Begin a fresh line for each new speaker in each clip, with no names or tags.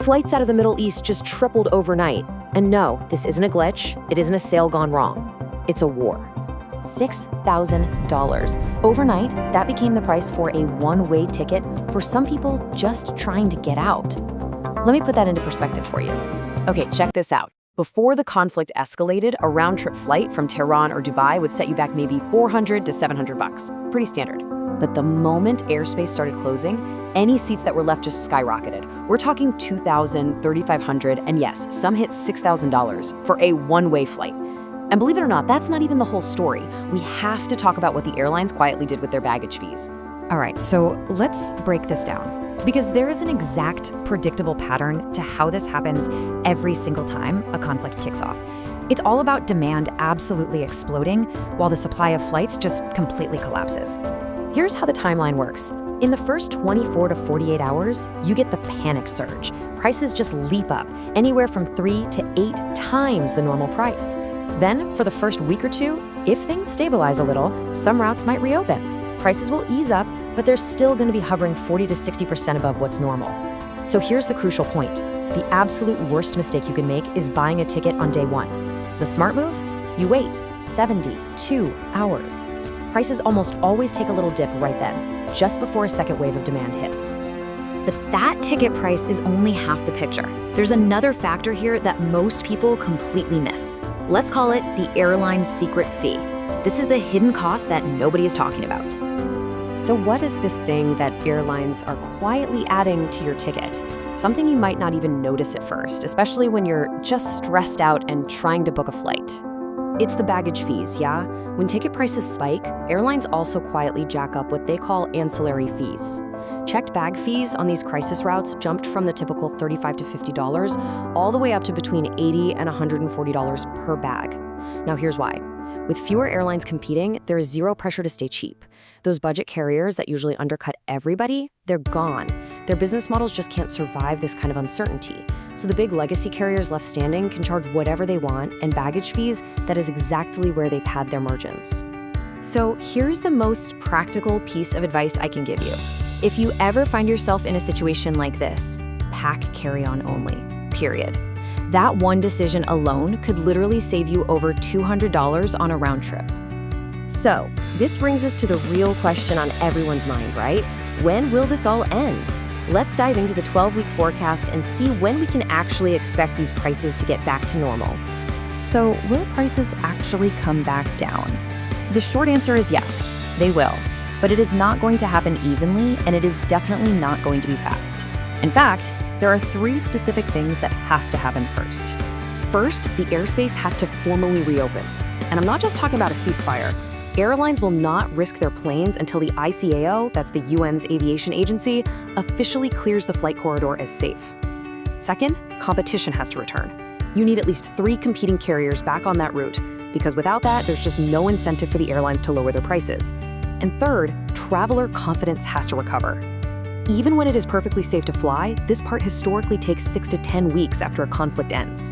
Flights out of the Middle East just tripled overnight. And no, this isn't a glitch. It isn't a sale gone wrong. It's a war. $6,000. Overnight, that became the price for a one-way ticket for some people just trying to get out. Let me put that into perspective for you. Okay, check this out. Before the conflict escalated, a round-trip flight from Tehran or Dubai would set you back maybe $400 to $700. Pretty standard. But the moment airspace started closing, any seats that were left just skyrocketed. We're talking $2,000, $3,500, and yes, some hit $6,000 for a one-way flight. And believe it or not, that's not even the whole story. We have to talk about what the airlines quietly did with their baggage fees. All right, so let's break this down. Because there is an exact, predictable pattern to how this happens every single time a conflict kicks off. It's all about demand absolutely exploding while the supply of flights just completely collapses. Here's how the timeline works. In the first 24 to 48 hours, you get the panic surge. Prices just leap up, anywhere from 3 to 8 times the normal price. Then, for the first week or two, if things stabilize a little, some routes might reopen. Prices will ease up, but they're still going to be hovering 40 to 60% above what's normal. So here's the crucial point. The absolute worst mistake you can make is buying a ticket on day one. The smart move? You wait 72 hours. Prices almost always take a little dip right then, just before a second wave of demand hits. But that ticket price is only half the picture. There's another factor here that most people completely miss. Let's call it the airline's secret fee. This is the hidden cost that nobody is talking about. So what is this thing that airlines are quietly adding to your ticket? Something you might not even notice at first, especially when you're just stressed out and trying to book a flight. It's the baggage fees, yeah? When ticket prices spike, airlines also quietly jack up what they call ancillary fees. Checked bag fees on these crisis routes jumped from the typical $35 to $50 all the way up to between $80 and $140 per bag. Now here's why. With fewer airlines competing, there is zero pressure to stay cheap. Those budget carriers that usually undercut everybody, they're gone. Their business models just can't survive this kind of uncertainty. So the big legacy carriers left standing can charge whatever they want, and baggage fees, that is exactly where they pad their margins. So here's the most practical piece of advice I can give you. If you ever find yourself in a situation like this, pack carry-on only, period. That one decision alone could literally save you over $200 on a round trip. So, this brings us to the real question on everyone's mind, right? When will this all end? Let's dive into the 12-week forecast and see when we can actually expect these prices to get back to normal. So, will prices actually come back down? The short answer is yes, they will. But it is not going to happen evenly, and it is definitely not going to be fast. In fact, there are 3 specific things that have to happen first. First, the airspace has to formally reopen. And I'm not just talking about a ceasefire. Airlines will not risk their planes until the ICAO, that's the UN's aviation agency, officially clears the flight corridor as safe. Second, competition has to return. You need at least 3 competing carriers back on that route, because without that, there's just no incentive for the airlines to lower their prices. And third, traveler confidence has to recover. Even when it is perfectly safe to fly, this part historically takes 6 to 10 weeks after a conflict ends.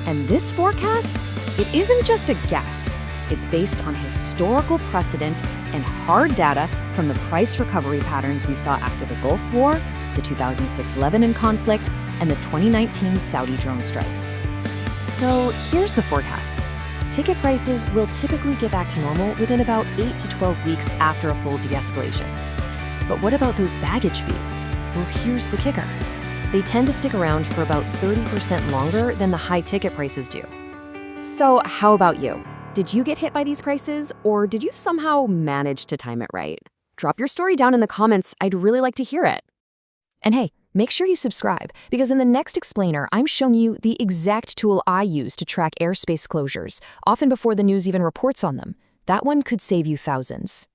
And this forecast, it isn't just a guess. It's based on historical precedent and hard data from the price recovery patterns we saw after the Gulf War, the 2006 Lebanon conflict, and the 2019 Saudi drone strikes. So here's the forecast. Ticket prices will typically get back to normal within about 8 to 12 weeks after a full de-escalation. But what about those baggage fees? Well, here's the kicker. They tend to stick around for about 30% longer than the high ticket prices do. So how about you? Did you get hit by these prices, or did you somehow manage to time it right? Drop your story down in the comments. I'd really like to hear it. And hey, make sure you subscribe, because in the next explainer, I'm showing you the exact tool I use to track airspace closures, often before the news even reports on them. That one could save you thousands.